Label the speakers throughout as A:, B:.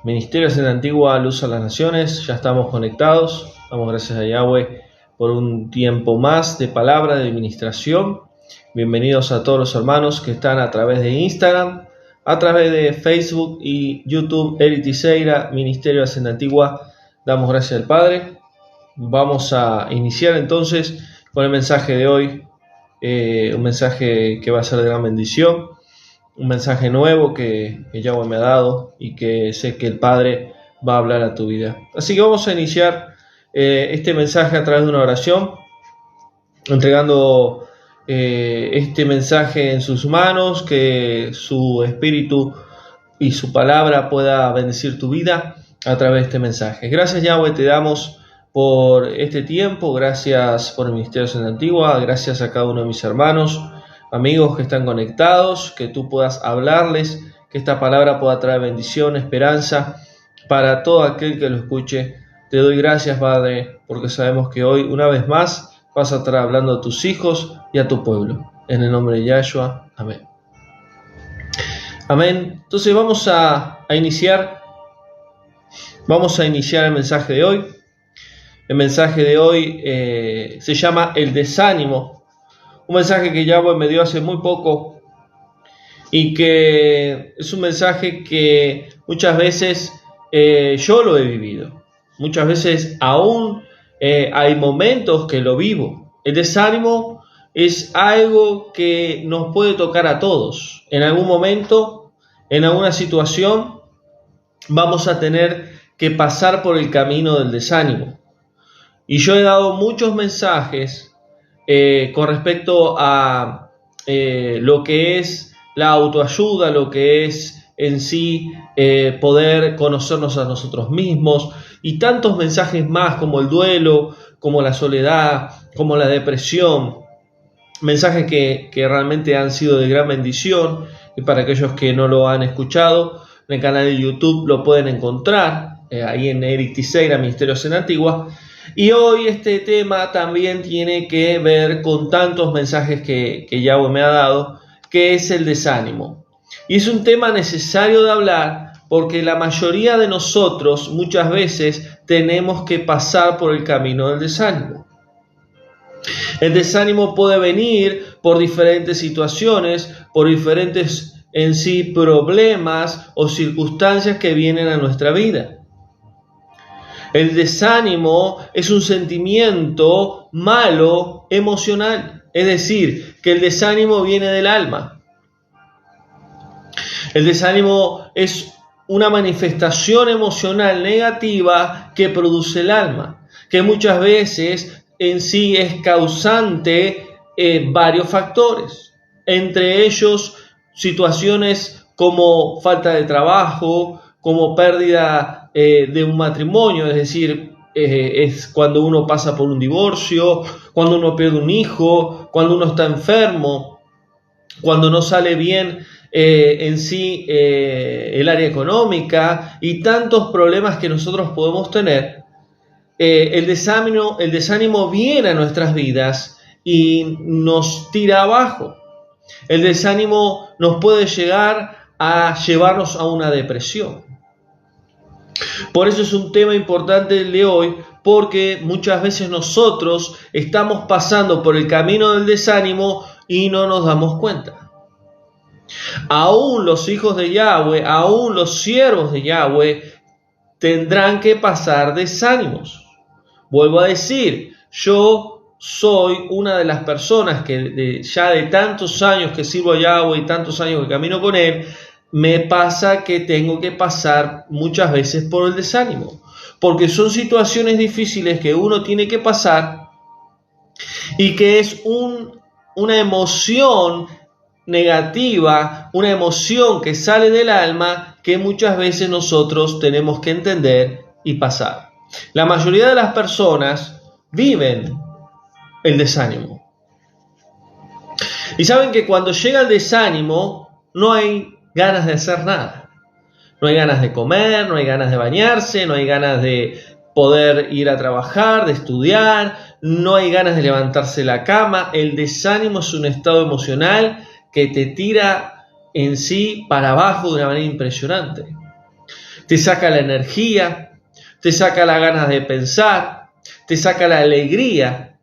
A: Ministerios en la Antigua Luz a las Naciones, ya estamos conectados. Damos gracias a Yahweh por un tiempo más de palabra, de administración. Bienvenidos a todos los hermanos que están a través de Instagram, a través de Facebook y YouTube, Eri Tiseira, Ministerios en la Antigua. Damos gracias al Padre. Vamos a iniciar entonces con el mensaje de hoy, un mensaje que va a ser de gran bendición. Un mensaje nuevo que Yahweh me ha dado y que sé que el Padre va a hablar a tu vida. Así que vamos a iniciar este mensaje a través de una oración, entregando este mensaje en sus manos, que su espíritu y su palabra pueda bendecir tu vida a través de este mensaje. Gracias, Yahweh, te damos por este tiempo, gracias por el Ministerio en la Antigua, gracias a cada uno de mis hermanos, amigos que están conectados, que tú puedas hablarles, que esta palabra pueda traer bendición, esperanza para todo aquel que lo escuche. Te doy gracias, Padre, porque sabemos que hoy, una vez más, vas a estar hablando a tus hijos y a tu pueblo. En el nombre de Yahshua, amén. Amén. Entonces vamos a iniciar el mensaje de hoy. El mensaje de hoy se llama El desánimo. Un mensaje que Yahweh me dio hace muy poco y que es un mensaje que muchas veces yo lo he vivido. Muchas veces aún hay momentos que lo vivo. El desánimo es algo que nos puede tocar a todos. En algún momento, en alguna situación, vamos a tener que pasar por el camino del desánimo. Y yo he dado muchos mensajes con respecto a lo que es la autoayuda, lo que es en sí poder conocernos a nosotros mismos, y tantos mensajes más como el duelo, como la soledad, como la depresión, mensajes que realmente han sido de gran bendición. Y para aquellos que no lo han escuchado, en el canal de YouTube lo pueden encontrar, ahí en Eri Tiseira, Ministerios en Antigua. Y hoy este tema también tiene que ver con tantos mensajes que Yahweh me ha dado, que es el desánimo. Y es un tema necesario de hablar porque la mayoría de nosotros muchas veces tenemos que pasar por el camino del desánimo. El desánimo puede venir por diferentes situaciones, por diferentes en sí problemas o circunstancias que vienen a nuestra vida. El desánimo es un sentimiento malo emocional, es decir, que el desánimo viene del alma. El desánimo es una manifestación emocional negativa que produce el alma, que muchas veces en sí es causante varios factores, entre ellos situaciones como falta de trabajo, como pérdida de un matrimonio, es decir, es cuando uno pasa por un divorcio, cuando uno pierde un hijo, cuando uno está enfermo, cuando no sale bien en sí el área económica y tantos problemas que nosotros podemos tener. El desánimo viene a nuestras vidas y nos tira abajo. El desánimo nos puede llegar a llevarnos a una depresión. Por eso es un tema importante el de hoy, porque muchas veces nosotros estamos pasando por el camino del desánimo y no nos damos cuenta. Aún los hijos de Yahweh, aún los siervos de Yahweh tendrán que pasar desánimos. Vuelvo a decir, yo soy una de las personas que ya de tantos años que sirvo a Yahweh y tantos años que camino con Él, me pasa que tengo que pasar muchas veces por el desánimo, porque son situaciones difíciles que uno tiene que pasar y que es una emoción negativa, una emoción que sale del alma que muchas veces nosotros tenemos que entender y pasar. La mayoría de las personas viven el desánimo. Y saben que cuando llega el desánimo no hay ganas de hacer nada. No hay ganas de comer, no hay ganas de bañarse, no hay ganas de poder ir a trabajar, de estudiar, no hay ganas de levantarse de la cama. El desánimo es un estado emocional que te tira en sí para abajo de una manera impresionante. te saca la energía, te saca las ganas de pensar, te saca la alegría,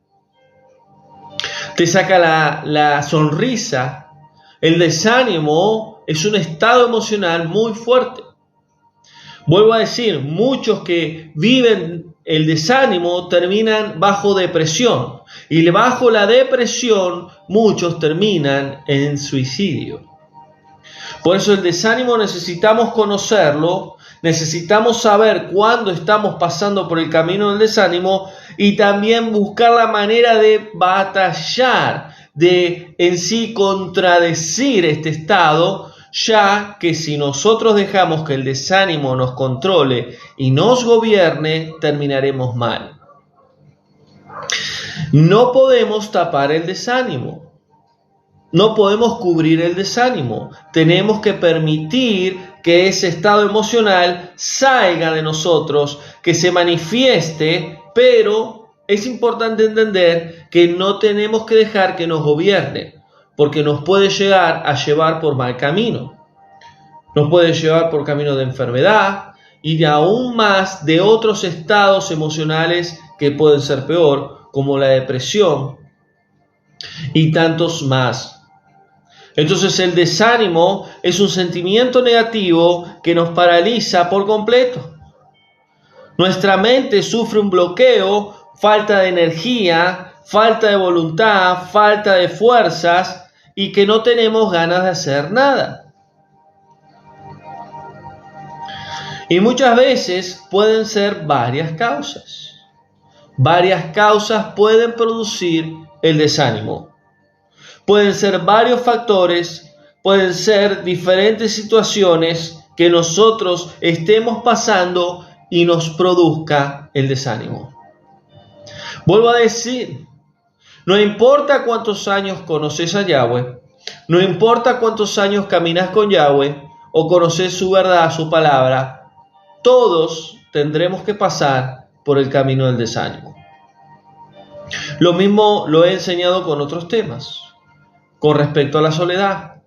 A: te saca la sonrisa. El desánimo es un estado emocional muy fuerte. Vuelvo a decir, muchos que viven el desánimo terminan bajo depresión, y bajo la depresión muchos terminan en suicidio. Por eso el desánimo necesitamos conocerlo, necesitamos saber cuándo estamos pasando por el camino del desánimo y también buscar la manera de batallar, de en sí contradecir este estado, ya que si nosotros dejamos que el desánimo nos controle y nos gobierne, terminaremos mal. No podemos tapar el desánimo, no podemos cubrir el desánimo, tenemos que permitir que ese estado emocional salga de nosotros, que se manifieste, pero es importante entender que no tenemos que dejar que nos gobierne, porque nos puede llegar a llevar por mal camino. Nos puede llevar por camino de enfermedad y aún más de otros estados emocionales que pueden ser peor, como la depresión y tantos más. Entonces el desánimo es un sentimiento negativo que nos paraliza por completo. Nuestra mente sufre un bloqueo, falta de energía, falta de voluntad, falta de fuerzas y que no tenemos ganas de hacer nada. Y muchas veces pueden ser varias causas. Varias causas pueden producir el desánimo. Pueden ser varios factores, pueden ser diferentes situaciones que nosotros estemos pasando y nos produzca el desánimo. Vuelvo a decir, no importa cuántos años conoces a Yahweh, no importa cuántos años caminas con Yahweh o conoces su verdad, su palabra, todos tendremos que pasar por el camino del desánimo. Lo mismo lo he enseñado con otros temas. Con respecto a la soledad,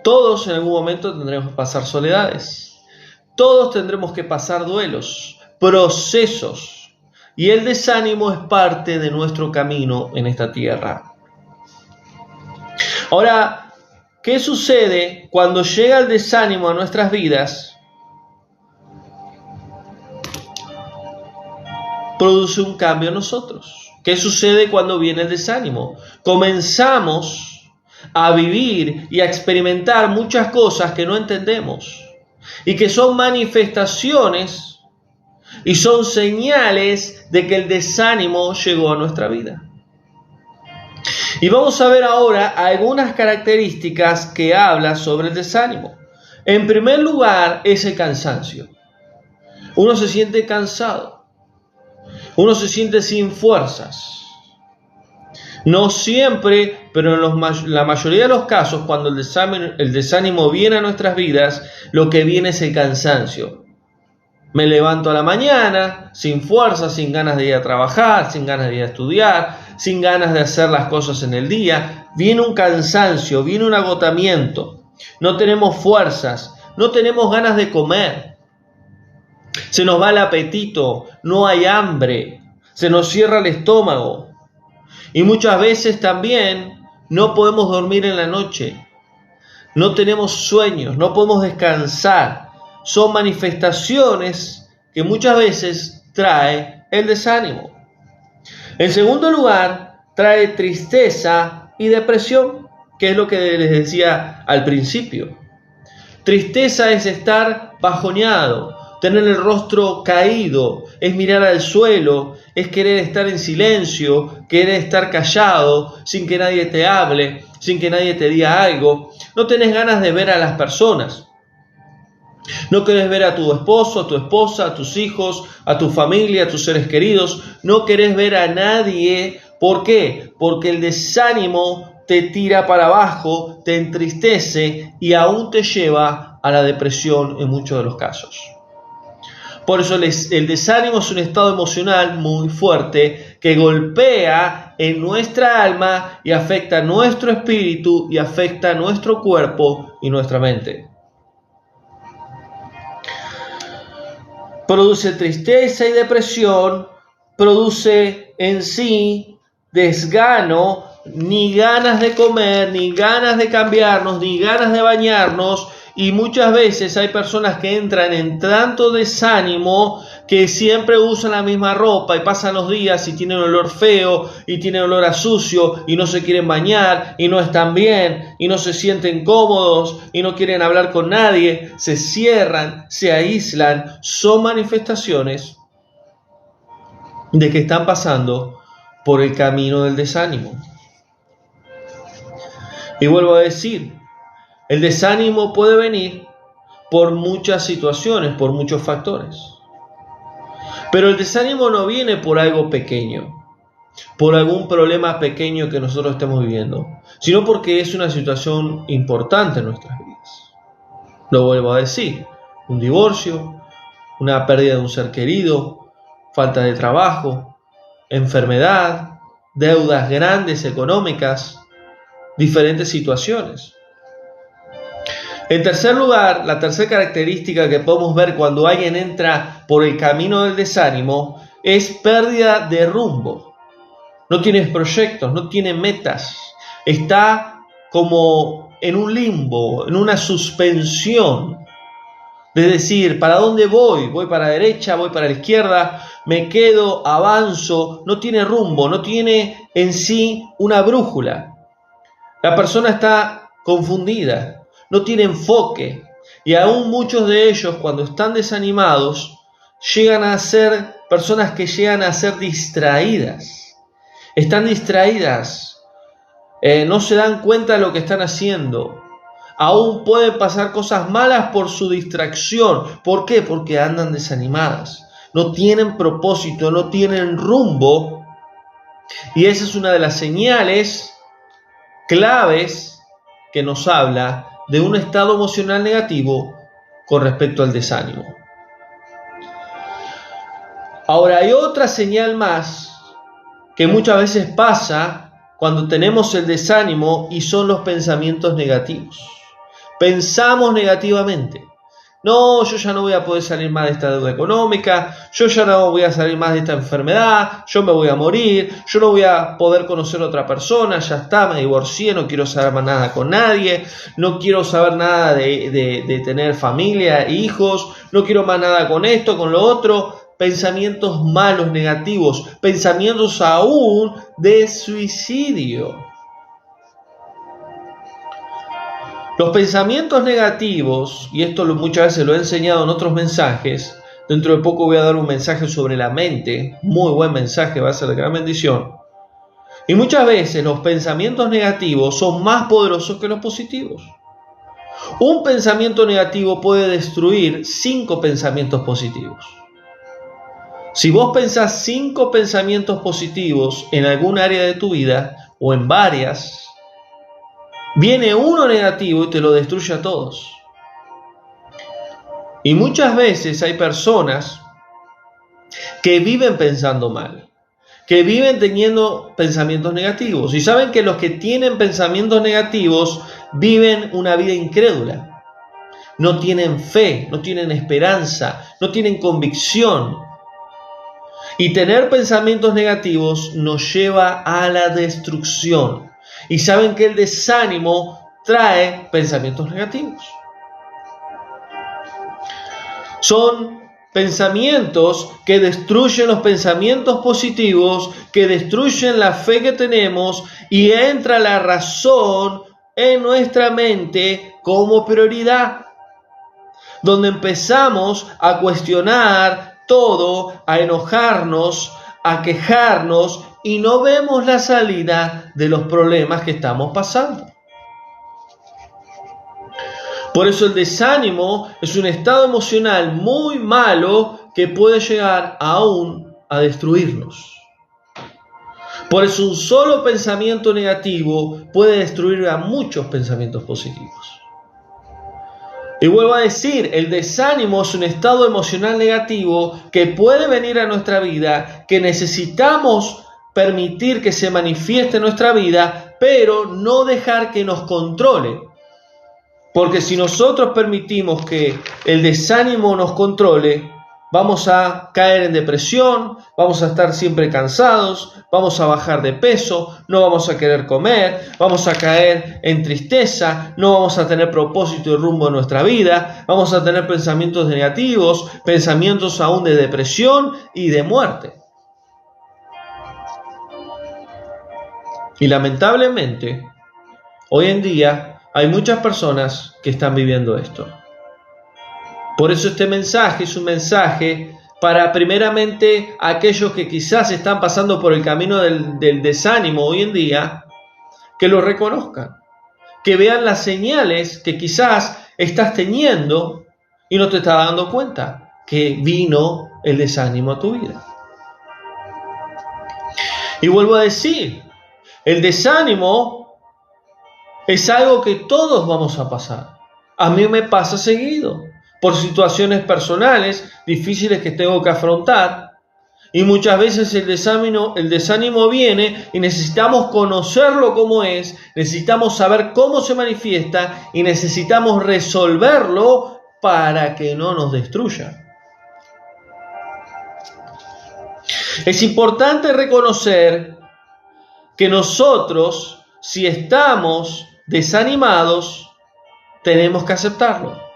A: todos en algún momento tendremos que pasar soledades. Todos tendremos que pasar duelos, procesos. Y el desánimo es parte de nuestro camino en esta tierra. Ahora, ¿qué sucede cuando llega el desánimo a nuestras vidas? Produce un cambio en nosotros. ¿Qué sucede cuando viene el desánimo? Comenzamos a vivir y a experimentar muchas cosas que no entendemos y que son manifestaciones y son señales de que el desánimo llegó a nuestra vida. Y vamos a ver ahora algunas características que hablan sobre el desánimo. En primer lugar es el cansancio. Uno se siente cansado. Uno se siente sin fuerzas. No siempre, pero en la mayoría de los casos, cuando el desánimo viene a nuestras vidas, lo que viene es el cansancio. Me levanto a la mañana, sin fuerzas, sin ganas de ir a trabajar, sin ganas de ir a estudiar, sin ganas de hacer las cosas en el día. Viene un cansancio, viene un agotamiento. No tenemos fuerzas, no tenemos ganas de comer. Se nos va el apetito, no hay hambre, se nos cierra el estómago. Y muchas veces también no podemos dormir en la noche, no tenemos sueños, no podemos descansar. Son manifestaciones que muchas veces trae el desánimo. En segundo lugar, trae tristeza y depresión, que es lo que les decía al principio. Tristeza es estar bajoneado, tener el rostro caído, es mirar al suelo, es querer estar en silencio, querer estar callado, sin que nadie te hable, sin que nadie te diga algo. No tenés ganas de ver a las personas. No querés ver a tu esposo, a tu esposa, a tus hijos, a tu familia, a tus seres queridos. No querés ver a nadie. ¿Por qué? Porque el desánimo te tira para abajo, te entristece y aún te lleva a la depresión en muchos de los casos. Por eso el desánimo es un estado emocional muy fuerte que golpea en nuestra alma y afecta a nuestro espíritu y afecta a nuestro cuerpo y nuestra mente. produce tristeza y depresión, produce en sí desgano, ni ganas de comer, ni ganas de cambiarnos, ni ganas de bañarnos. Y muchas veces hay personas que entran en tanto desánimo que siempre usan la misma ropa y pasan los días y tienen olor feo y tienen olor a sucio y no se quieren bañar y no están bien y no se sienten cómodos y no quieren hablar con nadie, se cierran, se aíslan. Son manifestaciones de que están pasando por el camino del desánimo. Y vuelvo a decir, el desánimo puede venir por muchas situaciones, por muchos factores. Pero el desánimo no viene por algo pequeño, por algún problema pequeño que nosotros estemos viviendo, sino porque es una situación importante en nuestras vidas. Lo vuelvo a decir, un divorcio, una pérdida de un ser querido, falta de trabajo, enfermedad, deudas grandes económicas, diferentes situaciones. En tercer lugar, la tercera característica que podemos ver cuando alguien entra por el camino del desánimo es pérdida de rumbo. No tiene proyectos, no tiene metas. Está como en un limbo, en una suspensión. De decir, ¿para dónde voy? ¿Voy para la derecha? ¿Voy para la izquierda? ¿Me quedo? ¿Avanzo? No tiene rumbo, no tiene en sí una brújula. La persona está confundida. No tiene enfoque, y aún muchos de ellos cuando están desanimados llegan a ser personas que llegan a ser distraídas. Están distraídas, no se dan cuenta de lo que están haciendo. Aún pueden pasar cosas malas por su distracción. ¿Por qué? Porque andan desanimadas. No tienen propósito, no tienen rumbo, y esa es una de las señales claves que nos habla de un estado emocional negativo con respecto al desánimo. Ahora, hay otra señal más que muchas veces pasa cuando tenemos el desánimo y son los pensamientos negativos. Pensamos negativamente. No, yo ya no voy a poder salir más de esta deuda económica, yo ya no voy a salir más de esta enfermedad, yo me voy a morir, yo no voy a poder conocer a otra persona, ya está, me divorcié, no quiero saber más nada con nadie, no quiero saber nada de tener familia, hijos, no quiero más nada con esto, con lo otro. Pensamientos malos, negativos, pensamientos aún de suicidio. Los pensamientos negativos, y esto muchas veces lo he enseñado en otros mensajes, dentro de poco voy a dar un mensaje sobre la mente, muy buen mensaje, va a ser de gran bendición. Y muchas veces los pensamientos negativos son más poderosos que los positivos. Un pensamiento negativo puede destruir 5 pensamientos positivos. Si vos pensás 5 pensamientos positivos en algún área de tu vida, o en varias, viene uno negativo y te lo destruye a todos. Y muchas veces hay personas que viven pensando mal, que viven teniendo pensamientos negativos. Y saben que los que tienen pensamientos negativos viven una vida incrédula. No tienen fe, no tienen esperanza, no tienen convicción. Y tener pensamientos negativos nos lleva a la destrucción. Y saben que el desánimo trae pensamientos negativos. Son pensamientos que destruyen los pensamientos positivos, que destruyen la fe que tenemos, y entra la razón en nuestra mente como prioridad, donde empezamos a cuestionar todo, a enojarnos, a quejarnos, y no vemos la salida de los problemas que estamos pasando. Por eso el desánimo es un estado emocional muy malo que puede llegar aún a destruirnos. Por eso un solo pensamiento negativo puede destruir a muchos pensamientos positivos. Y vuelvo a decir, el desánimo es un estado emocional negativo que puede venir a nuestra vida, que necesitamos permitir que se manifieste en nuestra vida, pero no dejar que nos controle. Porque si nosotros permitimos que el desánimo nos controle, vamos a caer en depresión, vamos a estar siempre cansados, vamos a bajar de peso, no vamos a querer comer, vamos a caer en tristeza, no vamos a tener propósito y rumbo en nuestra vida, vamos a tener pensamientos negativos, pensamientos aún de depresión y de muerte. Y lamentablemente, hoy en día hay muchas personas que están viviendo esto. Por eso este mensaje es un mensaje para primeramente aquellos que quizás están pasando por el camino del desánimo hoy en día, que lo reconozcan, que vean las señales que quizás estás teniendo y no te estás dando cuenta que vino el desánimo a tu vida. Y vuelvo a decir, el desánimo es algo que todos vamos a pasar. A mí me pasa seguido, por situaciones personales difíciles que tengo que afrontar. Y muchas veces el desánimo viene y necesitamos conocerlo como es, necesitamos saber cómo se manifiesta y necesitamos resolverlo para que no nos destruya. Es importante reconocer que nosotros, si estamos desanimados, tenemos que aceptarlo.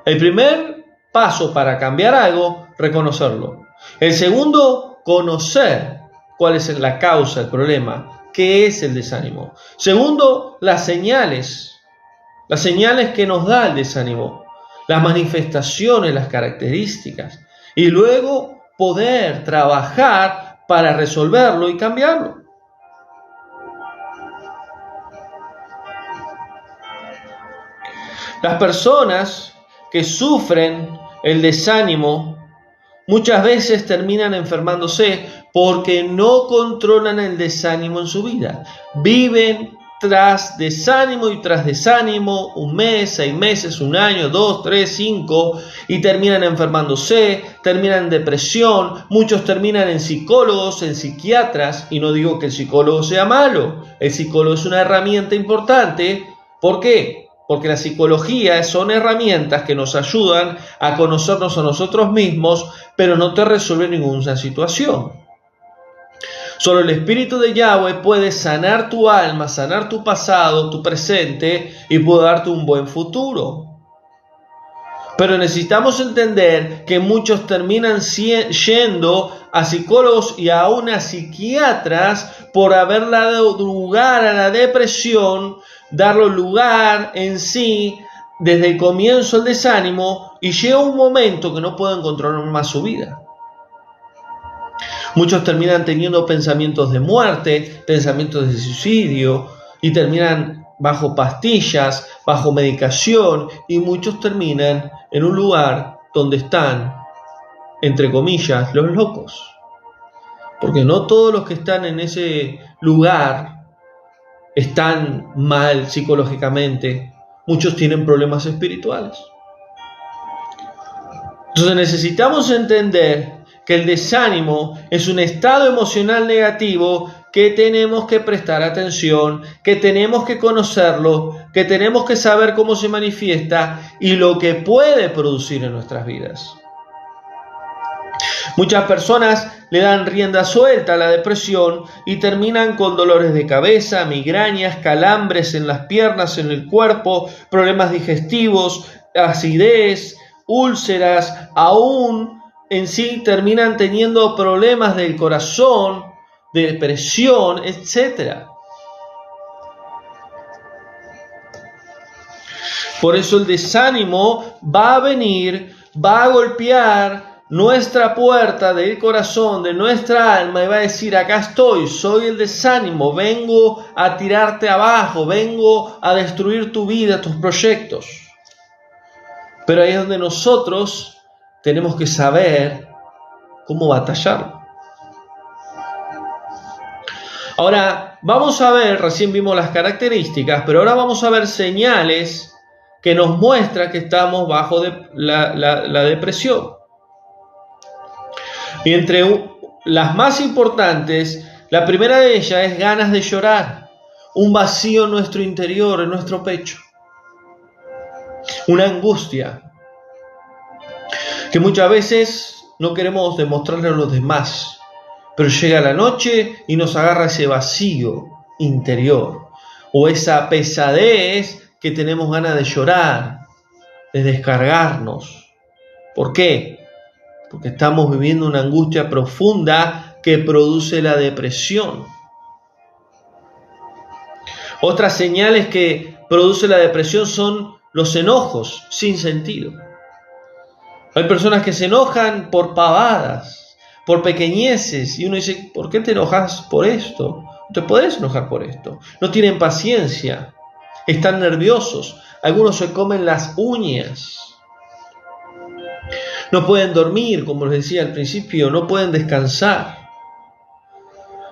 A: El primer paso para cambiar algo, reconocerlo. El segundo, conocer cuál es la causa, el problema, qué es el desánimo. Segundo, las señales que nos da el desánimo, las manifestaciones, las características. Y luego poder trabajar para resolverlo y cambiarlo. Las personas que sufren el desánimo muchas veces terminan enfermándose porque no controlan el desánimo en su vida. Viven tras desánimo y tras desánimo, 1 mes, 6 meses, 1 año, 2, 3, 5, y terminan enfermándose, terminan en depresión, muchos terminan en psicólogos, en psiquiatras, y no digo que el psicólogo sea malo, el psicólogo es una herramienta importante. ¿Por qué? Porque la psicología son herramientas que nos ayudan a conocernos a nosotros mismos, pero no te resuelve ninguna situación. Solo el Espíritu de Yahweh puede sanar tu alma, sanar tu pasado, tu presente y puede darte un buen futuro. Pero necesitamos entender que muchos terminan yendo a psicólogos y aún a psiquiatras por haber dado lugar a la depresión, darle lugar en sí desde el comienzo al desánimo, y llega un momento que no pueden controlar más su vida. Muchos terminan teniendo pensamientos de muerte, pensamientos de suicidio, y terminan bajo pastillas, bajo medicación, y muchos terminan en un lugar donde están, entre comillas, los locos. Porque no todos los que están en ese lugar están mal psicológicamente, muchos tienen problemas espirituales. Entonces necesitamos entender que el desánimo es un estado emocional negativo que tenemos que prestar atención, que tenemos que conocerlo, que tenemos que saber cómo se manifiesta y lo que puede producir en nuestras vidas. Muchas personas le dan rienda suelta a la depresión y terminan con dolores de cabeza, migrañas, calambres en las piernas, en el cuerpo, problemas digestivos, acidez, úlceras, aún en sí terminan teniendo problemas del corazón, de depresión, etc. Por eso el desánimo va a venir, va a golpear nuestra puerta del corazón, de nuestra alma, y va a decir: acá estoy, soy el desánimo, vengo a tirarte abajo, vengo a destruir tu vida, tus proyectos. Pero ahí es donde nosotros tenemos que saber cómo batallar. Ahora vamos a ver, recién vimos las características, pero ahora vamos a ver señales que nos muestran que estamos bajo la depresión. Y entre las más importantes, la primera de ellas es ganas de llorar, un vacío en nuestro interior, en nuestro pecho, una angustia. que muchas veces no queremos demostrarle a los demás, pero llega la noche y nos agarra ese vacío interior o esa pesadez que tenemos ganas de llorar, de descargarnos. ¿Por qué? Porque estamos viviendo una angustia profunda que produce la depresión. Otras señales que produce la depresión son los enojos sin sentido. Hay personas que se enojan por pavadas, por pequeñeces, y uno dice, ¿por qué te enojas por esto? No te podés enojar por esto. No tienen paciencia, están nerviosos, algunos se comen las uñas, no pueden dormir, como les decía al principio, no pueden descansar.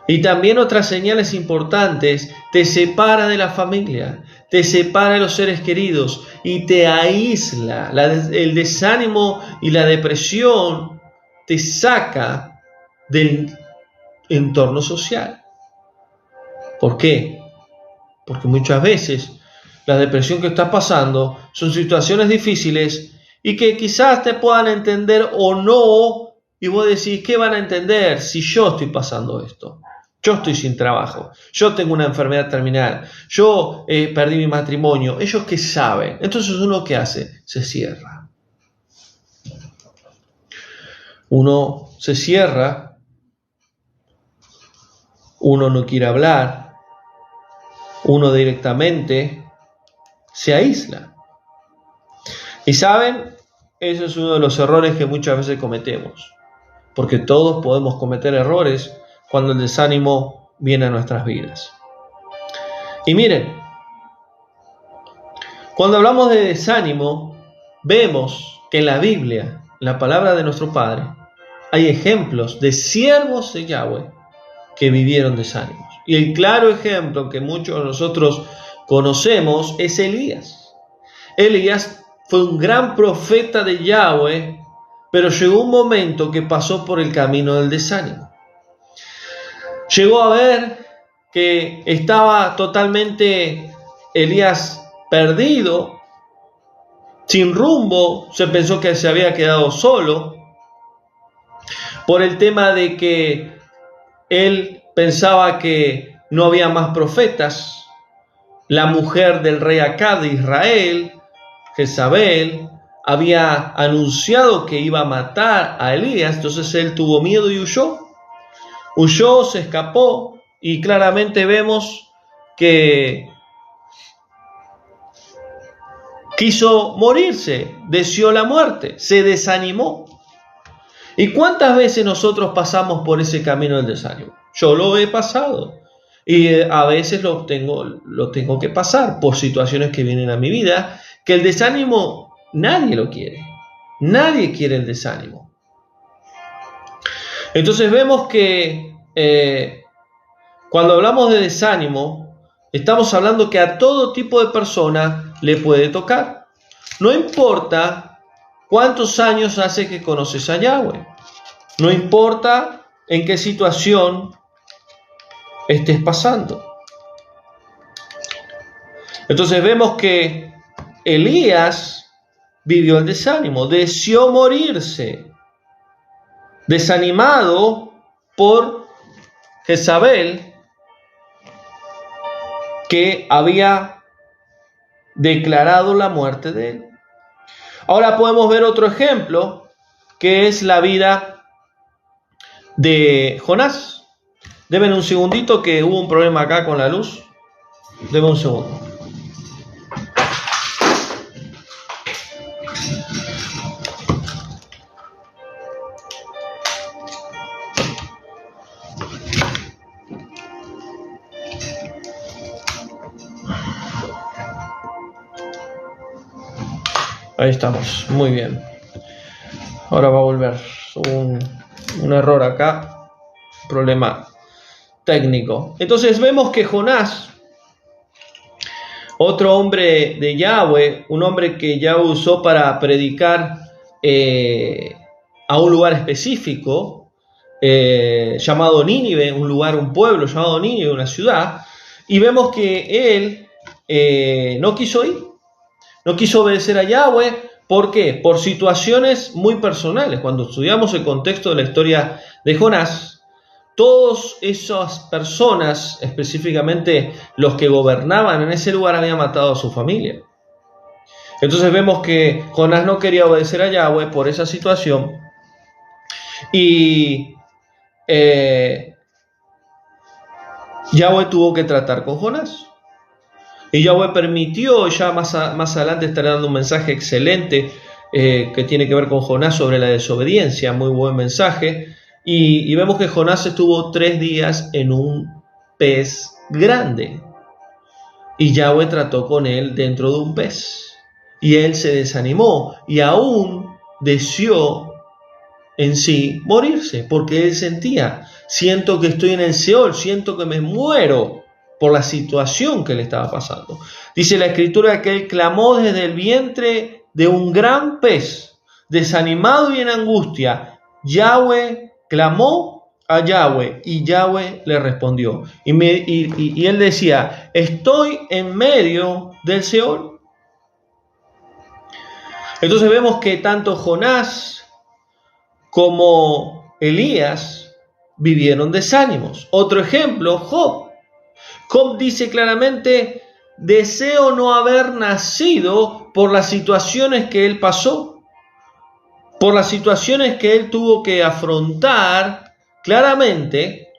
A: Y también otras señales importantes, te separa de la familia, te separa de los seres queridos y te aísla. El desánimo y la depresión te saca del entorno social. ¿Por qué? Porque muchas veces la depresión que estás pasando son situaciones difíciles y que quizás te puedan entender o no, y vos decís, ¿qué van a entender si yo estoy pasando esto? Yo estoy sin trabajo, yo tengo una enfermedad terminal, yo perdí mi matrimonio, ¿ellos qué saben? Entonces uno ¿qué hace? Se cierra. Uno se cierra, uno no quiere hablar, uno directamente se aísla. Y ¿saben? Ese es uno de los errores que muchas veces cometemos, porque todos podemos cometer errores cuando el desánimo viene a nuestras vidas. Y miren, cuando hablamos de desánimo, vemos que en la Biblia, en la palabra de nuestro Padre, hay ejemplos de siervos de Yahweh que vivieron desánimos. Y el claro ejemplo que muchos de nosotros conocemos es Elías. Elías fue un gran profeta de Yahweh, pero llegó un momento que pasó por el camino del desánimo. Llegó a ver que estaba totalmente Elías perdido, sin rumbo, se pensó que se había quedado solo, por el tema de que él pensaba que no había más profetas. La mujer del rey Acab de Israel, Jezabel, había anunciado que iba a matar a Elías, entonces él tuvo miedo y huyó. Huyó, se escapó y claramente vemos que quiso morirse, deseó la muerte, se desanimó. ¿Y cuántas veces nosotros pasamos por ese camino del desánimo? Yo lo he pasado y a veces lo tengo que pasar por situaciones que vienen a mi vida, que el desánimo nadie lo quiere, nadie quiere el desánimo. Entonces vemos que cuando hablamos de desánimo, estamos hablando que a todo tipo de persona le puede tocar. No importa cuántos años hace que conoces a Yahweh. No importa en qué situación estés pasando. Entonces vemos que Elías vivió el desánimo, deseó morirse, desanimado por Jezabel, que había declarado la muerte de él. Ahora podemos ver otro ejemplo, que es la vida de Jonás. Denme un segundito que hubo un problema acá con la luz. Denme un segundo. Ahí estamos, muy bien. Ahora va a volver. Un error acá, problema técnico. Entonces vemos que Jonás, otro hombre de Yahweh, un hombre que Yahweh usó para predicar a un lugar específico, llamado Nínive, un pueblo llamado Nínive, una ciudad, y vemos que él no quiso ir. No quiso obedecer a Yahweh ¿Por qué? Por situaciones muy personales. Cuando estudiamos el contexto de la historia de Jonás, todas esas personas, específicamente los que gobernaban en ese lugar, habían matado a su familia. Entonces vemos que Jonás no quería obedecer a Yahweh por esa situación y Yahweh tuvo que tratar con Jonás. Y Yahweh permitió, ya más adelante estaré dando un mensaje excelente que tiene que ver con Jonás sobre la desobediencia, muy buen mensaje. Y vemos que Jonás estuvo 3 días en un pez grande. Y Yahweh trató con él dentro de un pez. Y él se desanimó y aún deseó en sí morirse, porque él sentía, siento que estoy en el Seol, siento que me muero por la situación que le estaba pasando. Dice la Escritura que él clamó desde el vientre de un gran pez, desanimado y en angustia. Yahweh clamó a Yahweh y Yahweh le respondió. Y él decía, estoy en medio del Seol. Entonces vemos que tanto Jonás como Elías vivieron desánimos. Otro ejemplo, Job. Job dice claramente, deseo no haber nacido por las situaciones que él pasó, por las situaciones que él tuvo que afrontar claramente.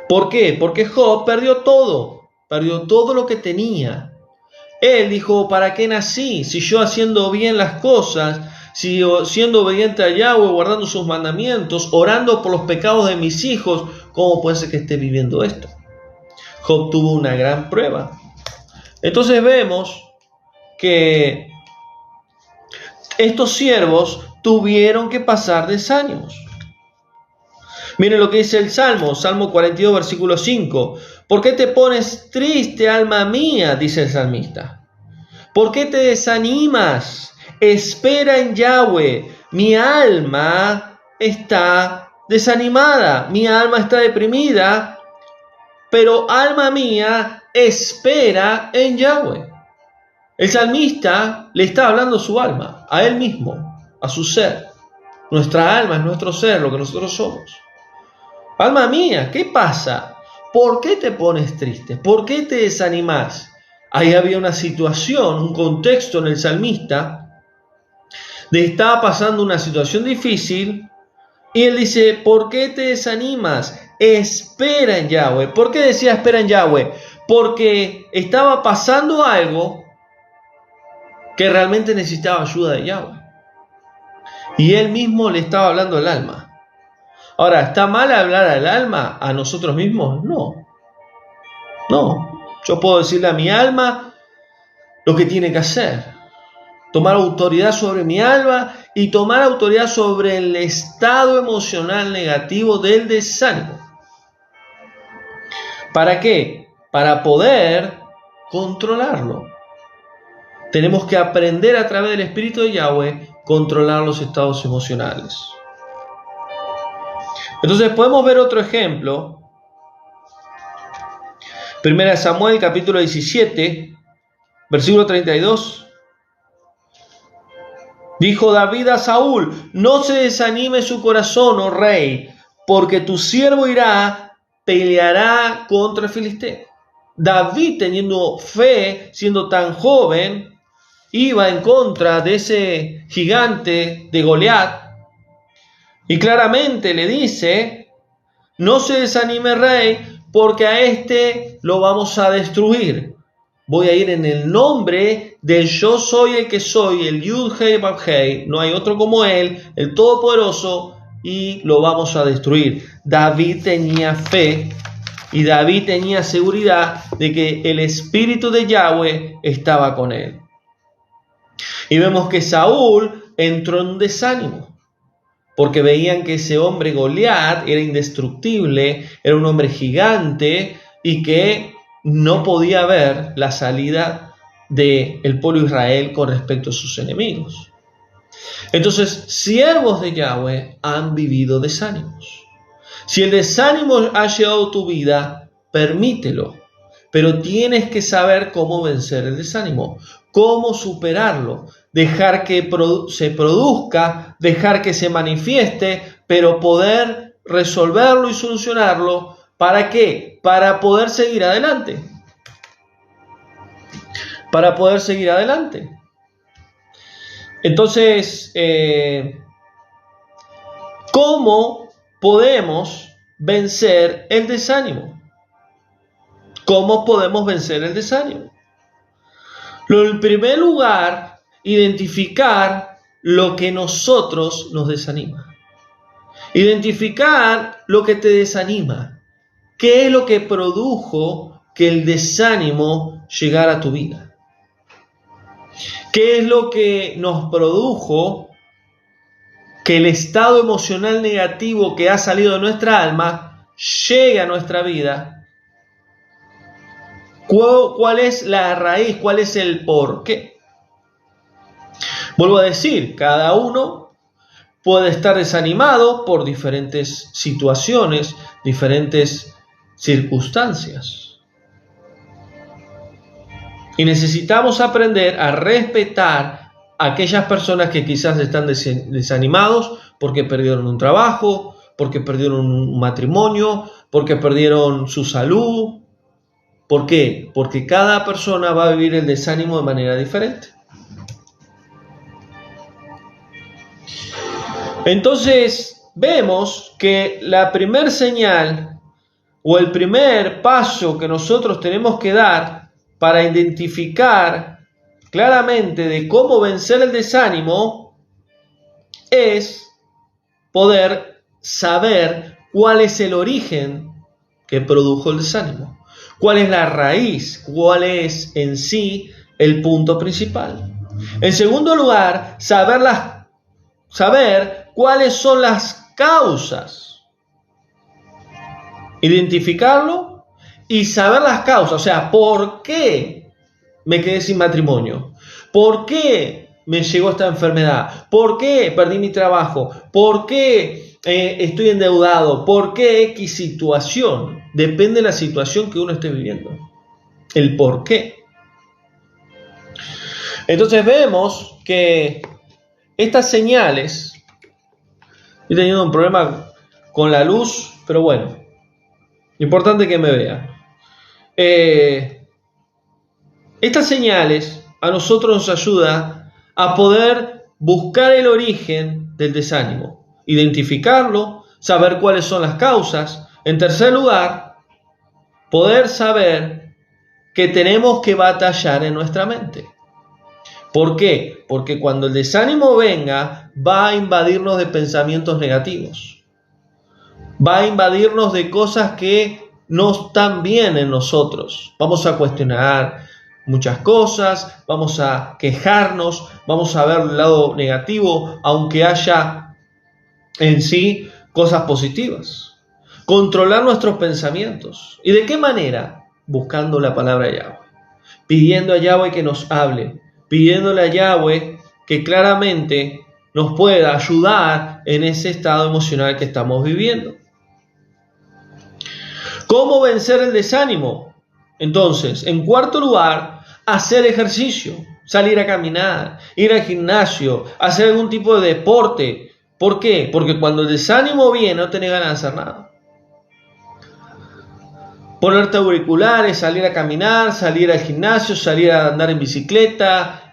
A: ¿Por qué? Porque Job perdió todo lo que tenía. Él dijo, ¿para qué nací? Si yo haciendo bien las cosas, si siendo obediente a Yahweh, guardando sus mandamientos, orando por los pecados de mis hijos, ¿cómo puede ser que esté viviendo esto? Job tuvo una gran prueba. Entonces vemos que estos siervos tuvieron que pasar desánimos. Miren lo que dice el Salmo 42, versículo 5. ¿Por qué te pones triste, alma mía?, dice el salmista. ¿Por qué te desanimas? Espera en Yahweh. Mi alma está desanimada, mi alma está deprimida, pero alma mía, espera en Yahweh. El salmista le está hablando a su alma, a él mismo, a su ser. Nuestra alma es nuestro ser, lo que nosotros somos. Alma mía, ¿qué pasa? ¿Por qué te pones triste? ¿Por qué te desanimas? Ahí había una situación, un contexto en el salmista de estaba pasando una situación difícil y él dice, ¿por qué te desanimas? Espera en Yahweh. ¿Por qué decía espera en Yahweh? Porque estaba pasando algo que realmente necesitaba ayuda de Yahweh. Y él mismo le estaba hablando al alma. Ahora, ¿está mal hablar al alma a nosotros mismos? No. Yo puedo decirle a mi alma lo que tiene que hacer. Tomar autoridad sobre mi alma y tomar autoridad sobre el estado emocional negativo del desánimo. ¿Para qué? Para poder controlarlo. Tenemos que aprender a través del Espíritu de Yahweh controlar los estados emocionales. Entonces podemos ver otro ejemplo. 1 Samuel capítulo 17, versículo 32. Dijo David a Saúl, no se desanime su corazón, oh rey, porque tu siervo irá, peleará contra el filisteo. David, teniendo fe, siendo tan joven, iba en contra de ese gigante de Goliat. Y claramente le dice, no se desanime rey, porque a este lo vamos a destruir. Voy a ir en el nombre del yo soy el que soy, el Yud Hei Vav Hei, no hay otro como él, el Todopoderoso, y lo vamos a destruir. David tenía fe y David tenía seguridad de que el Espíritu de Yahweh estaba con él. Y vemos que Saúl entró en un desánimo, porque veían que ese hombre Goliat era indestructible, era un hombre gigante y que no podía ver la salida del pueblo Israel con respecto a sus enemigos. Entonces, siervos de Yahweh han vivido desánimos. Si el desánimo ha llegado a tu vida, permítelo. pero tienes que saber cómo vencer el desánimo, cómo superarlo, dejar que se produzca, dejar que se manifieste, pero poder resolverlo y solucionarlo. ¿Para qué? Para poder seguir adelante. Para poder seguir adelante. Entonces, ¿cómo podemos vencer el desánimo? ¿Cómo podemos vencer el desánimo? En primer lugar, identificar lo que nosotros nos desanima. Identificar lo que te desanima. ¿Qué es lo que produjo que el desánimo llegara a tu vida? ¿Qué es lo que nos produjo que el estado emocional negativo que ha salido de nuestra alma llegue a nuestra vida? ¿Cuál es la raíz? ¿Cuál es el porqué? Vuelvo a decir, cada uno puede estar desanimado por diferentes situaciones, diferentes circunstancias. Y necesitamos aprender a respetar a aquellas personas que quizás están desanimados porque perdieron un trabajo, porque perdieron un matrimonio, porque perdieron su salud. ¿Por qué? Porque cada persona va a vivir el desánimo de manera diferente. Entonces, vemos que la primer señal o el primer paso que nosotros tenemos que dar para identificar claramente de cómo vencer el desánimo es poder saber cuál es el origen que produjo el desánimo. ¿Cuál es la raíz? ¿Cuál es en sí el punto principal? En segundo lugar, saber cuáles son las causas. Identificarlo y saber las causas. O sea, ¿por qué me quedé sin matrimonio? ¿Por qué me llegó esta enfermedad? ¿Por qué perdí mi trabajo? ¿Por qué estoy endeudado? ¿Por qué X situación? Depende de la situación que uno esté viviendo. El por qué. Entonces vemos que estas señales... Estoy teniendo un problema con la luz, pero bueno, importante que me vea. Estas señales a nosotros nos ayudan a poder buscar el origen del desánimo, identificarlo, saber cuáles son las causas. En tercer lugar, poder saber que tenemos que batallar en nuestra mente. ¿Por qué? Porque cuando el desánimo venga, va a invadirnos de pensamientos negativos. Va a invadirnos de cosas que no están bien en nosotros. Vamos a cuestionar muchas cosas, vamos a quejarnos, vamos a ver el lado negativo, aunque haya en sí cosas positivas. Controlar nuestros pensamientos. ¿Y de qué manera? Buscando la palabra de Yahweh. Pidiendo a Yahweh que nos hable. Pidiéndole a Yahweh que claramente nos pueda ayudar en ese estado emocional que estamos viviendo. ¿Cómo vencer el desánimo? Entonces, en cuarto lugar, hacer ejercicio, salir a caminar, ir al gimnasio, hacer algún tipo de deporte. ¿Por qué? Porque cuando el desánimo viene no tenés ganas de hacer nada. Ponerte auriculares, salir a caminar, salir al gimnasio, salir a andar en bicicleta,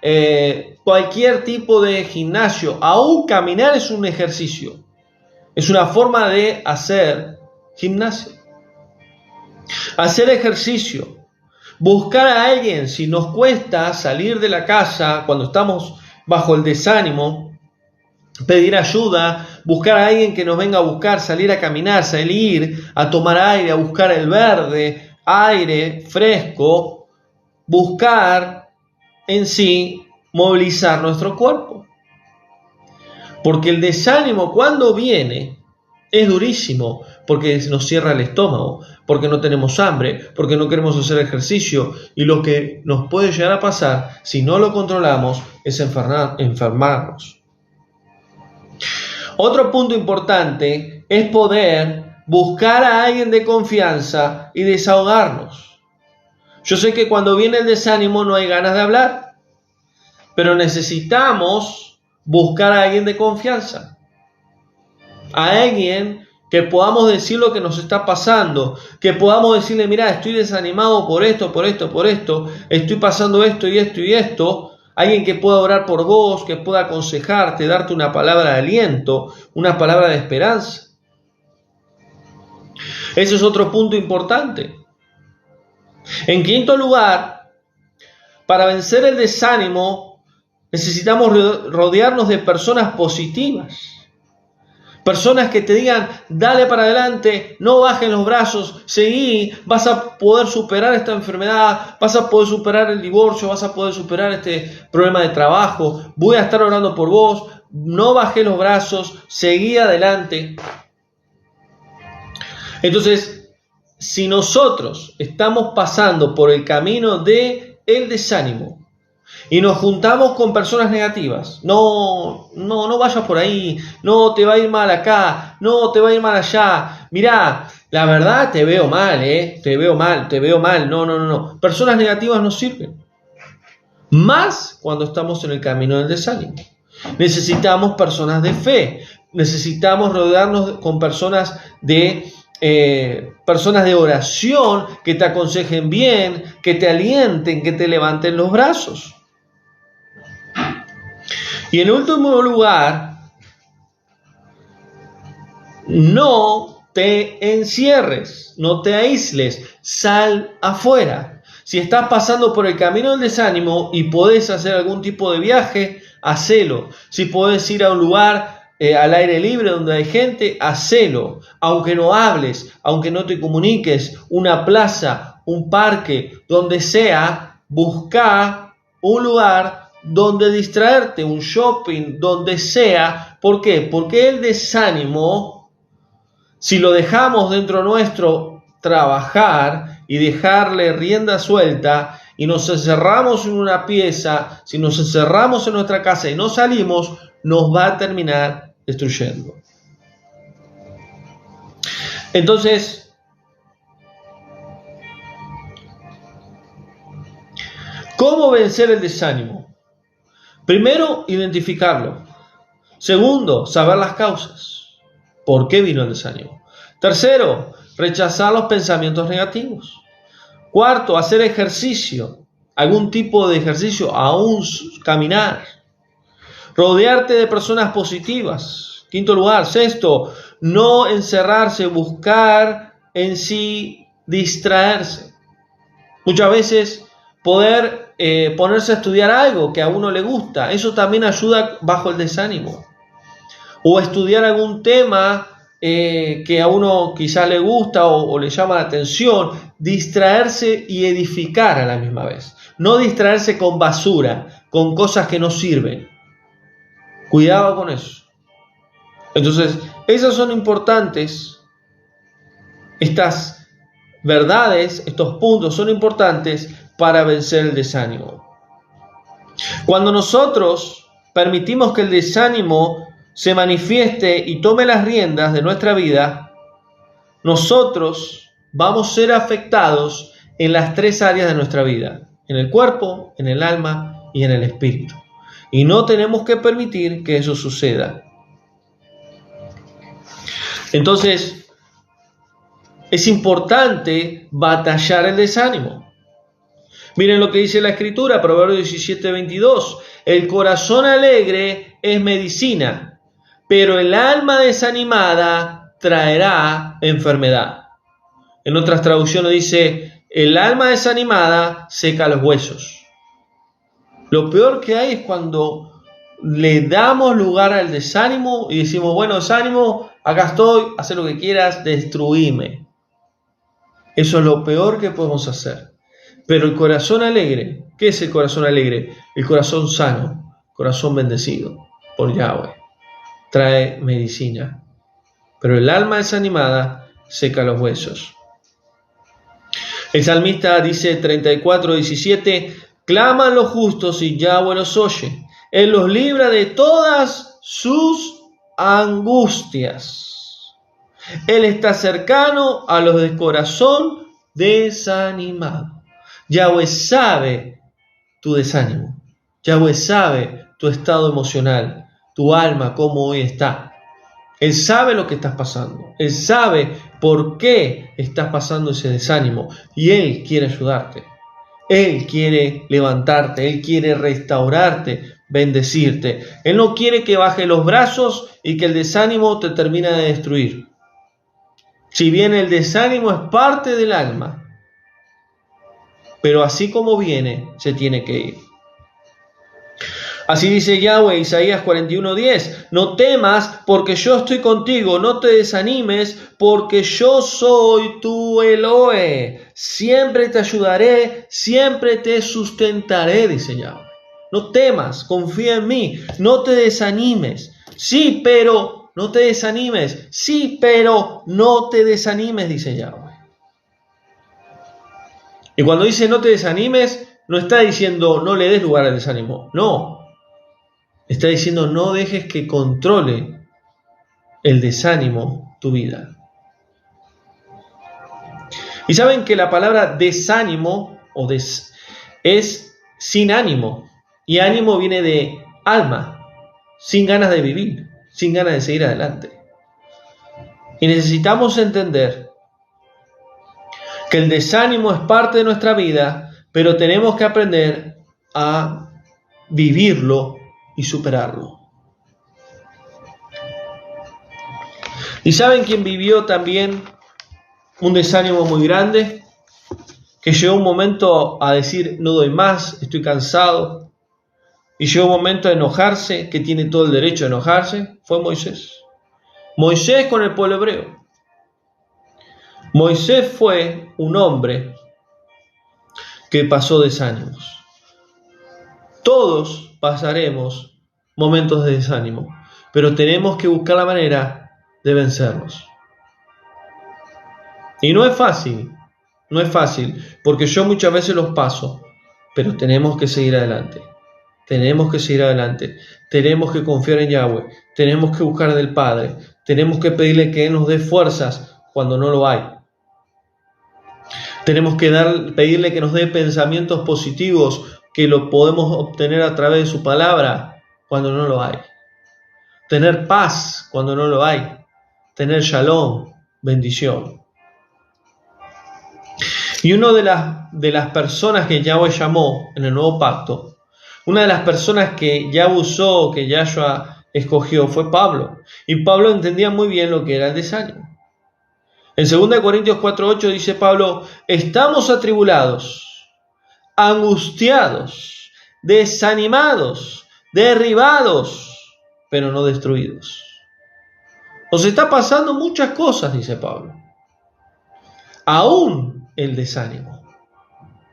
A: cualquier tipo de gimnasio, aún caminar es un ejercicio, es una forma de hacer gimnasio. Hacer ejercicio, buscar a alguien, si nos cuesta salir de la casa cuando estamos bajo el desánimo, pedir ayuda, buscar a alguien que nos venga a buscar, salir a caminar, salir a tomar aire, a buscar el verde, aire fresco, buscar en sí movilizar nuestro cuerpo. Porque el desánimo cuando viene es durísimo, porque nos cierra el estómago, porque no tenemos hambre, porque no queremos hacer ejercicio, y lo que nos puede llegar a pasar si no lo controlamos es enfermarnos. Otro punto importante es poder buscar a alguien de confianza y desahogarnos. Yo sé que cuando viene el desánimo no hay ganas de hablar, pero necesitamos buscar a alguien de confianza, a alguien que podamos decir lo que nos está pasando, que podamos decirle, mira, estoy desanimado por esto, estoy pasando esto y esto y esto. Alguien que pueda orar por vos, que pueda aconsejarte, darte una palabra de aliento, una palabra de esperanza. Ese es otro punto importante. En quinto lugar, para vencer el desánimo, necesitamos rodearnos de personas positivas. Personas que te digan, dale para adelante, no bajes los brazos, seguí, vas a poder superar esta enfermedad, vas a poder superar el divorcio, vas a poder superar este problema de trabajo, voy a estar orando por vos, no bajé los brazos, seguí adelante. Entonces, si nosotros estamos pasando por el camino del desánimo, y nos juntamos con personas negativas, no vayas por ahí, no te va a ir mal acá, no te va a ir mal allá, mirá, la verdad te veo mal, te veo mal, no. Personas negativas no sirven, más cuando estamos en el camino del desánimo. Necesitamos personas de fe, necesitamos rodearnos con personas de oración que te aconsejen bien, que te alienten, que te levanten los brazos. Y en último lugar, no te encierres, no te aísles, sal afuera. Si estás pasando por el camino del desánimo y podés hacer algún tipo de viaje, hacelo. Si podés ir a un lugar al aire libre donde hay gente, hacelo. Aunque no hables, aunque no te comuniques, una plaza, un parque, donde sea, busca un lugar donde distraerte, un shopping, donde sea. ¿Por qué? Porque el desánimo, si lo dejamos dentro nuestro trabajar y dejarle rienda suelta y nos encerramos en una pieza, si nos encerramos en nuestra casa y no salimos, nos va a terminar destruyendo. Entonces, ¿cómo vencer el desánimo? Primero, identificarlo. Segundo, saber las causas. ¿Por qué vino el desánimo? Tercero, rechazar los pensamientos negativos. Cuarto, hacer ejercicio. Algún tipo de ejercicio, aún caminar. Rodearte de personas positivas. Quinto lugar. Sexto, no encerrarse, buscar en sí distraerse. Muchas veces poder ponerse a estudiar algo que a uno le gusta, eso también ayuda bajo el desánimo. O estudiar algún tema que a uno quizás le gusta o le llama la atención, distraerse y edificar a la misma vez. No distraerse con basura, con cosas que no sirven. Cuidado con eso. Entonces, esas son importantes. Estas verdades, estos puntos son importantes para vencer el desánimo. Cuando nosotros permitimos que el desánimo se manifieste y tome las riendas de nuestra vida, nosotros vamos a ser afectados en las tres áreas de nuestra vida: en el cuerpo, en el alma y en el espíritu. Y no tenemos que permitir que eso suceda. Entonces, es importante batallar el desánimo. Miren lo que dice la Escritura, Proverbios 17:22. El corazón alegre es medicina, pero el alma desanimada traerá enfermedad. En otras traducciones dice, el alma desanimada seca los huesos. Lo peor que hay es cuando le damos lugar al desánimo y decimos, bueno, desánimo, acá estoy, haz lo que quieras, destruíme. Eso es lo peor que podemos hacer. Pero el corazón alegre, ¿qué es el corazón alegre? El corazón sano, corazón bendecido por Yahweh, trae medicina. Pero el alma desanimada seca los huesos. El salmista dice 34:17, claman los justos y Yahweh los oye. Él los libra de todas sus angustias. Él está cercano a los de corazón desanimado. Yahweh sabe tu desánimo. Yahweh sabe tu estado emocional, tu alma, cómo hoy está. Él sabe lo que estás pasando. Él sabe por qué estás pasando ese desánimo. Y Él quiere ayudarte. Él quiere levantarte. Él quiere restaurarte, bendecirte. Él no quiere que bajes los brazos y que el desánimo te termine de destruir. Si bien el desánimo es parte del alma, pero así como viene, se tiene que ir. Así dice Yahweh, Isaías 41:10, no temas porque yo estoy contigo, no te desanimes porque yo soy tu Elohe, siempre te ayudaré, siempre te sustentaré, dice Yahweh. No temas, confía en mí, no te desanimes. Sí, pero no te desanimes. Sí, pero no te desanimes, dice Yahweh. Y cuando dice no te desanimes, no está diciendo no le des lugar al desánimo. No. Está diciendo no dejes que controle el desánimo tu vida. Y saben que la palabra desánimo es sin ánimo. Y ánimo viene de alma, sin ganas de vivir, sin ganas de seguir adelante. Y necesitamos entender que el desánimo es parte de nuestra vida, pero tenemos que aprender a vivirlo y superarlo. ¿Y saben quién vivió también un desánimo muy grande? Que llegó un momento a decir, no doy más, estoy cansado. Y llegó un momento a enojarse, que tiene todo el derecho a enojarse, fue Moisés. Moisés con el pueblo hebreo. Moisés fue un hombre que pasó desánimos. Todos pasaremos momentos de desánimo, pero tenemos que buscar la manera de vencerlos. Y no es fácil, porque yo muchas veces los paso, pero tenemos que seguir adelante. Tenemos que seguir adelante, tenemos que confiar en Yahweh, tenemos que buscar del Padre, tenemos que pedirle que Él nos dé fuerzas cuando no lo hay. Tenemos que pedirle que nos dé pensamientos positivos que lo podemos obtener a través de su palabra cuando no lo hay. Tener paz cuando no lo hay. Tener shalom, bendición. Y una de las personas que Yahweh llamó en el nuevo pacto, una de las personas que Yahweh usó, que Yahshua escogió, fue Pablo. Y Pablo entendía muy bien lo que era el desánimo. En 2 Corintios 4:8 dice Pablo, estamos atribulados, angustiados, desanimados, derribados, pero no destruidos. Nos está pasando muchas cosas, dice Pablo. Aún el desánimo.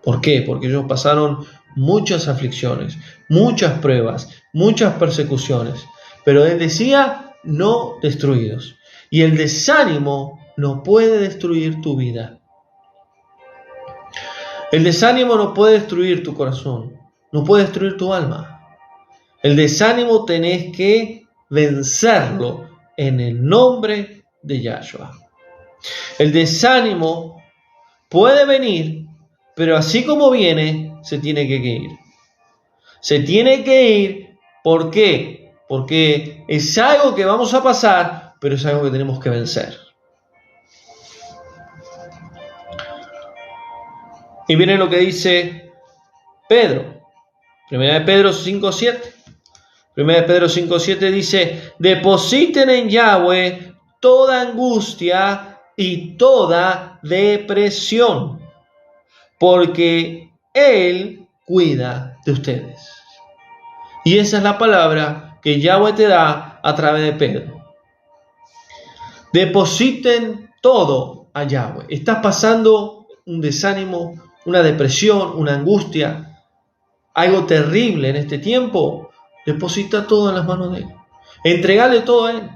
A: ¿Por qué? Porque ellos pasaron muchas aflicciones, muchas pruebas, muchas persecuciones. Pero él decía, no destruidos. Y el desánimo no puede destruir tu vida. El desánimo no puede destruir tu corazón, no puede destruir tu alma. El desánimo tenés que vencerlo en el nombre de Yahshua. El desánimo puede venir, pero así como viene, se tiene que ir. Se tiene que ir, ¿por qué? Porque es algo que vamos a pasar, pero es algo que tenemos que vencer. Y miren lo que dice Pedro. 1 de Pedro 5:7. 1 de Pedro 5:7 dice, depositen en Yahweh toda angustia y toda depresión, porque Él cuida de ustedes. Y esa es la palabra que Yahweh te da a través de Pedro. Depositen todo a Yahweh. Estás pasando un desánimo, una depresión, una angustia, algo terrible en este tiempo. Deposita todo en las manos de Él. Entregale todo a Él.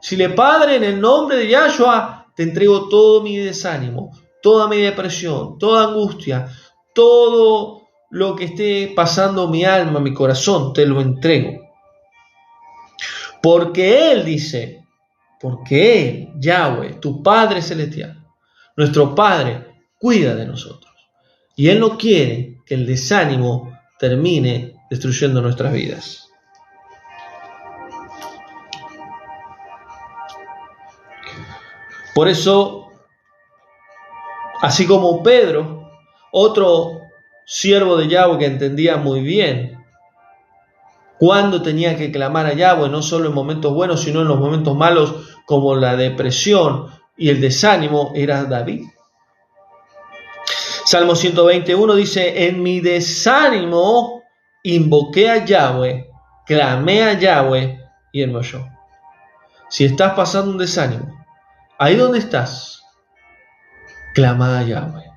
A: Dile, Padre, en el nombre de Yahshua, te entrego todo mi desánimo, toda mi depresión, toda angustia, todo lo que esté pasando mi alma, mi corazón, te lo entrego. Porque Él dice, porque Él, Yahweh, tu Padre celestial, nuestro Padre, cuida de nosotros. Y Él no quiere que el desánimo termine destruyendo nuestras vidas. Por eso, así como Pedro, otro siervo de Yahweh que entendía muy bien cuándo tenía que clamar a Yahweh, no solo en momentos buenos, sino en los momentos malos, como la depresión y el desánimo, era David. Salmo 121 dice: en mi desánimo invoqué a Yahweh, clamé a Yahweh y Él me oyó. Si estás pasando un desánimo, ahí donde estás, clama a Yahweh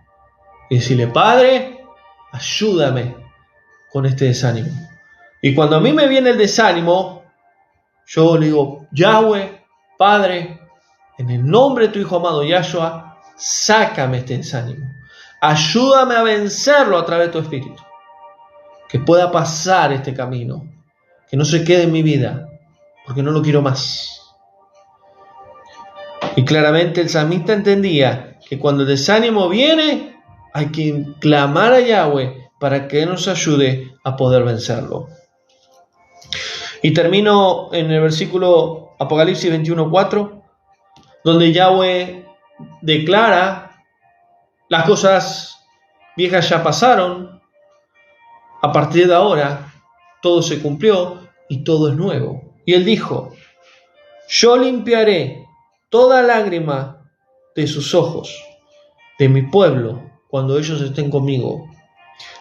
A: y decirle: Padre, ayúdame con este desánimo. Y cuando a mí me viene el desánimo, yo le digo: Yahweh, Padre, en el nombre de tu Hijo amado Yahshua, sácame este desánimo. Ayúdame a vencerlo a través de tu Espíritu. Que pueda pasar este camino. Que no se quede en mi vida, porque no lo quiero más. Y claramente el salmista entendía que cuando el desánimo viene, hay que clamar a Yahweh para que Él nos ayude a poder vencerlo. Y termino en el versículo Apocalipsis 21:4, donde Yahweh declara: las cosas viejas ya pasaron, a partir de ahora todo se cumplió y todo es nuevo. Y Él dijo: yo limpiaré toda lágrima de sus ojos, de mi pueblo, cuando ellos estén conmigo.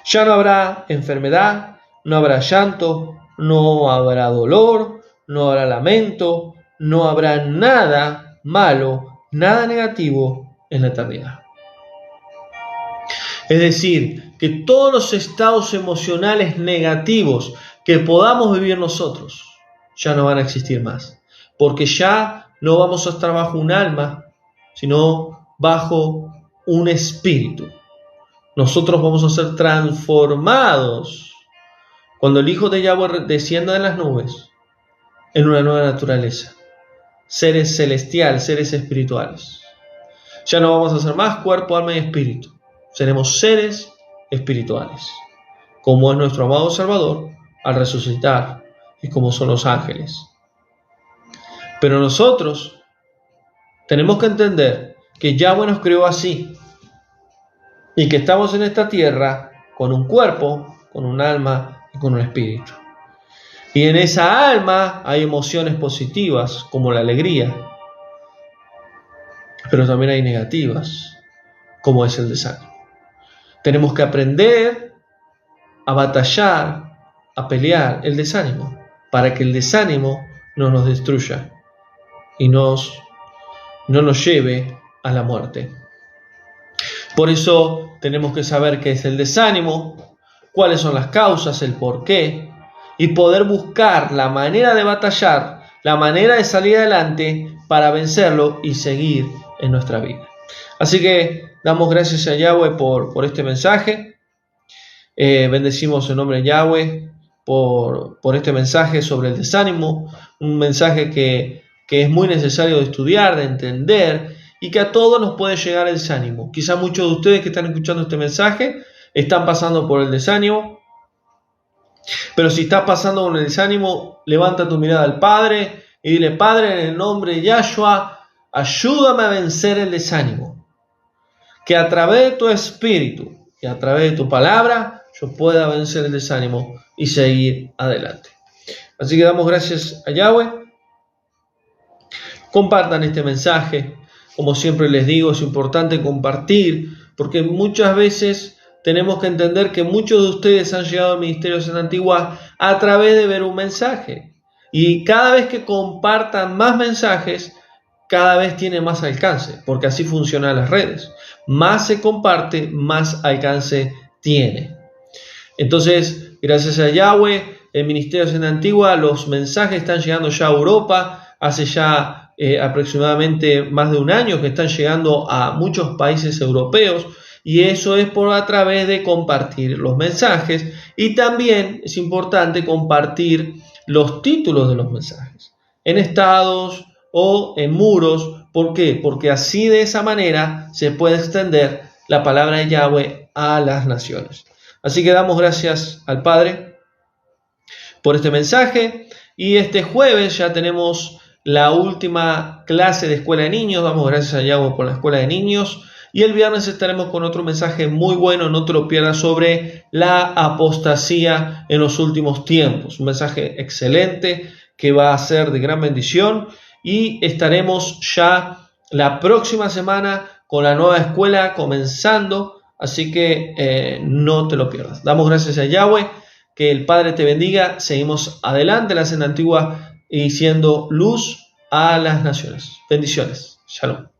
A: Ya no habrá enfermedad, no habrá llanto, no habrá dolor, no habrá lamento, no habrá nada malo, nada negativo en la eternidad. Es decir, que todos los estados emocionales negativos que podamos vivir nosotros ya no van a existir más, porque ya no vamos a estar bajo un alma, sino bajo un espíritu. Nosotros vamos a ser transformados cuando el Hijo de Yahweh descienda de las nubes en una nueva naturaleza, seres celestiales, seres espirituales. Ya no vamos a ser más cuerpo, alma y espíritu. Seremos seres espirituales, como es nuestro amado Salvador al resucitar y como son los ángeles. Pero nosotros tenemos que entender que Yahweh nos creó así y que estamos en esta tierra con un cuerpo, con un alma y con un espíritu. Y en esa alma hay emociones positivas como la alegría, pero también hay negativas como es el desánimo. Tenemos que aprender a batallar, a pelear el desánimo, para que el desánimo no nos destruya y no nos lleve a la muerte. Por eso tenemos que saber qué es el desánimo, cuáles son las causas, el porqué, y poder buscar la manera de batallar, la manera de salir adelante para vencerlo y seguir en nuestra vida. Así que damos gracias a Yahweh por este mensaje. Bendecimos el nombre de Yahweh por este mensaje sobre el desánimo, un mensaje que es muy necesario de estudiar, de entender, y que a todos nos puede llegar el desánimo. Quizá muchos de ustedes que están escuchando este mensaje están pasando por el desánimo, pero si estás pasando con el desánimo, levanta tu mirada al Padre y dile: Padre, en el nombre de Yahshua, ayúdame a vencer el desánimo. Que a través de tu espíritu y a través de tu palabra yo pueda vencer el desánimo y seguir adelante. Así que damos gracias a Yahweh. Compartan este mensaje. Como siempre les digo, es importante compartir, porque muchas veces tenemos que entender que muchos de ustedes han llegado al Ministerio Senda Antigua a través de ver un mensaje. Y cada vez que compartan más mensajes, cada vez tiene más alcance, porque así funcionan las redes. Más se comparte, más alcance tiene. Entonces, gracias a Yahweh, el Ministerio Senda Antigua, los mensajes están llegando ya a Europa. Hace ya aproximadamente más de un año que están llegando a muchos países europeos, y eso es a través de compartir los mensajes, y también es importante compartir los títulos de los mensajes en estados o en muros. ¿Por qué? Porque así, de esa manera, se puede extender la palabra de Yahweh a las naciones. Así que damos gracias al Padre por este mensaje, y este jueves ya tenemos la última clase de escuela de niños. Damos gracias a Yahweh por la escuela de niños, y el viernes estaremos con otro mensaje muy bueno, no te lo pierdas, sobre la apostasía en los últimos tiempos. Un mensaje excelente que va a ser de gran bendición, y estaremos ya la próxima semana con la nueva escuela comenzando, así que no te lo pierdas. Damos gracias a Yahweh, que el Padre te bendiga. Seguimos adelante en la senda antigua y siendo luz a las naciones. Bendiciones. Shalom.